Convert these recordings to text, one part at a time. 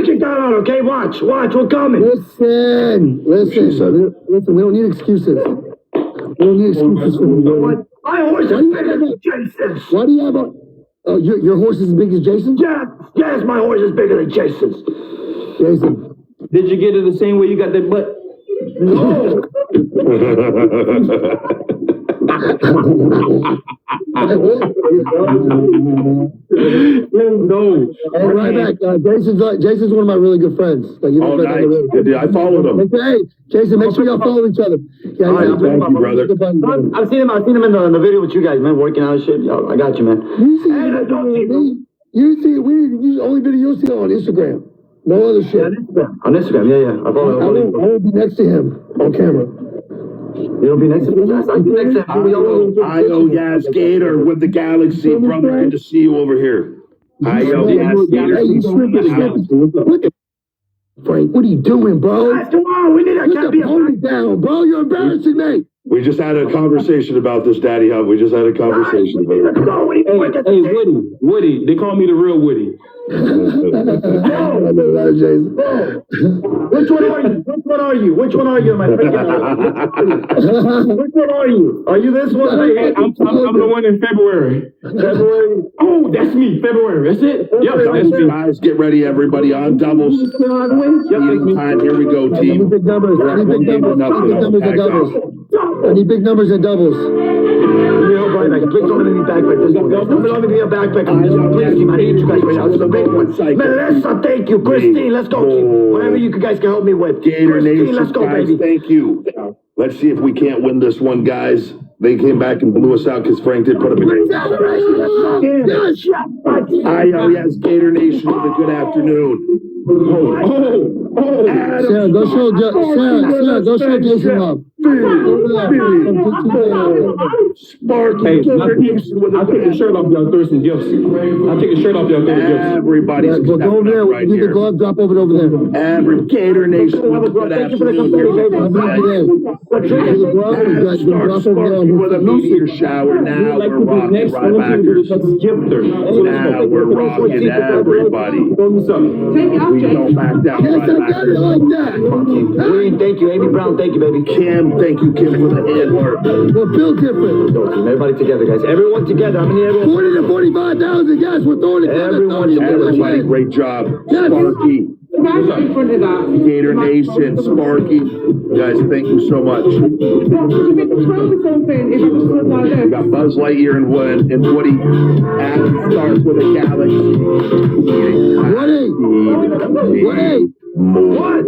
gonna kick that out, okay? Watch, we're coming. Listen. We don't need excuses. We don't need excuses for you. My horse is bigger than Jason's. Why do you have a... Oh, your horse is as big as Jason's? Yes, my horse is bigger than Jason's. Jason. Did you get it the same way you got that butt? No. No. Hey, Ryback, Jason's one of my really good friends. Like, Oh, nice. Good. I followed him. Hey, Jason, make sure y'all follow each other. Yeah, Thank you, brother. I've seen him in the video with you guys, man, working out and shit. Yo, I got you, man. You only video you'll see on Instagram. No other shit. On Instagram, yeah. I will be next to him on camera. You'll be next to me. I'll be next to him. Io, yes, Gator with the Galaxy, brother. Good to see you over here. Io, yes, Gator. Frank, what are you doing, bro? Come on, we need a Put down, bro. You're embarrassing me. We just had a conversation about this, Daddy Hub. We just had a conversation about it. Hey, Woody. They call me the real Woody. Which one are you, my friend? Which one are you? Are you this one? I'm the one in February. Oh, that's me. February. That's it. Yep, that's me. Guys, get ready, everybody, on doubles. Eating time. Here we go, team. I need big numbers and doubles. Please don't let me be backpack this one. Don't let me be a backpack on this one. Please, team. I need you guys right now. This is a big one. Melissa, thank you. Christine, let's go, team. Whatever you guys can help me with. Gator Nation, let's go, guys, baby. thank you. Let's see if we can't win this one, guys. They came back and blew us out because Frank did put up a great Io, yes, Gator Nation with a good afternoon. Sarah, go show Jason love. Sparky, Hey, I'll take the shirt off y'all, throw some gifts. I'll take the shirt off y'all, throw the gifts. Everybody's Go over there. right Get the here. glove, drop over there. Every Gator Nation with a good afternoon. Sparky with a meteor shower. Now we're rocking Rybackers. Now we're rocking everybody. We don't back down, Rybackers. Thank you, Amy Brown. Thank you, baby. Kim, thank you, Kim, for the hand work. We're built different. Everybody together, guys. Everyone together. How many everyone? 40,000 guys. We're throwing it together. Everybody, great job. Sparky. Gator Nation, Sparky. Guys, thank you so much. We got Buzz Lightyear and Woody. Adam starts with a Galaxy. Woody. What?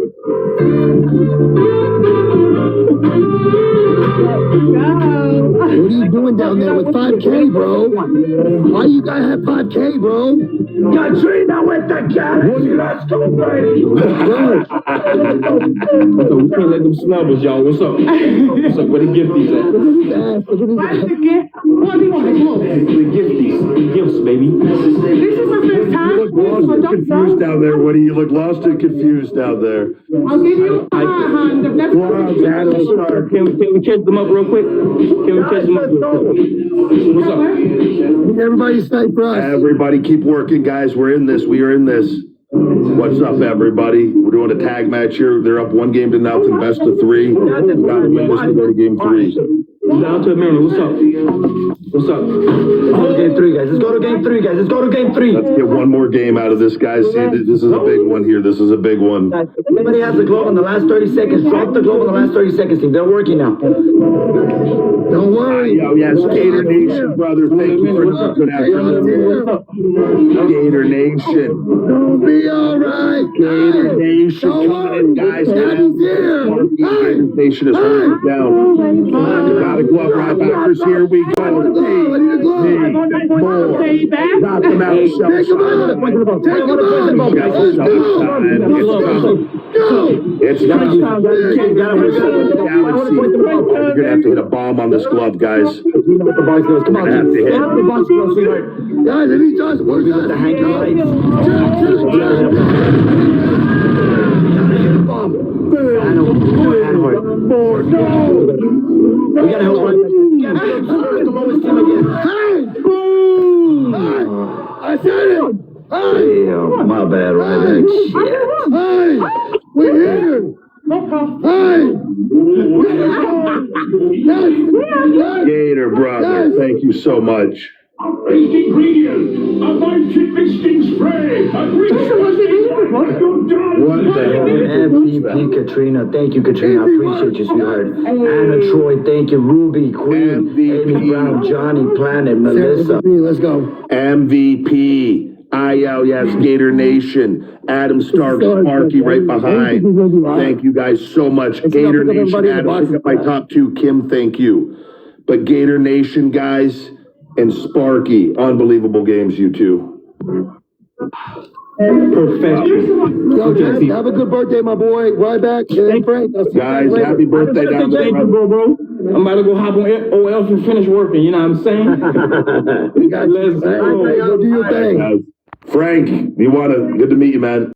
What are you doing down there with 5K, bro? Why you gotta have 5K, bro? Katrina with the Galaxy. Let's go, baby. We can't let them snub us, y'all. What's up? What's up? Where the gifties at? What's the gift? What do you want? The gifties. The gifts, baby. This is my first time. You look lost and confused down there, Woody. You look lost and confused down there. I'll give you a hand. I've never Can we catch them up real quick? Can we catch them up real quick? What's up? Everybody stay for us. Everybody keep working, guys. We're in this. We are in this. What's up, everybody? We're doing a tag match here. They're up 1-0, best of 3. Gotta win this to go to game 3. Down to Maryland. What's up? What's up? Let's go to game 3, guys. Let's go to game 3, guys. Let's go to game 3. Let's get one more game out of this, guys. See, this is a big one here. This is a big one. If anybody has the glove in the last 30 seconds, drop the glove in the last 30 seconds, team. They're working now. Don't worry. Yo, yes, Gator Nation, brother. Thank you for the good afternoon. Gator Nation. Don't be alright. Gator Nation coming in, guys. Daddy's here. Gator Nation is holding it down. Got a glove, Rybackers. Here we go. Knock them out. Take him out. Take him out. It's time. Galaxy. You're gonna have to hit a bomb on this glove, guys. Come on, have to hit. Guys, if he does, we're going to hang out. We gotta help the lowest team again. Hey! I said it! Hey! My bad, right? Good shit. Hey, we're here. Hey. Yes. Gator brother, thank you so much. Best ingredient of my fisting spray. What the hell? MVP Katrina, thank you, Katrina. I appreciate you, sweetheart. Anna Troy, thank you. Ruby, Queen, MVP. Amy Brown, Johnny, Planet, Melissa. Let's go. MVP. yes, Gator Nation. Adam Stark, Sparky right behind. Thank you guys so much. Gator Nation, Adam, pick up my top two. Kim, thank you. But Gator Nation, guys, and Sparky, unbelievable games, you two. Perfection. Yo, Jesse, have a good birthday, my boy. Ryback and Frank. I'll see you Guys, later. happy birthday down there. Thank you, bro. I'm about to go hop on OL and finish working, you know what I'm saying? We got you. Let's go. Go do your thing. Frank, good to meet you, man.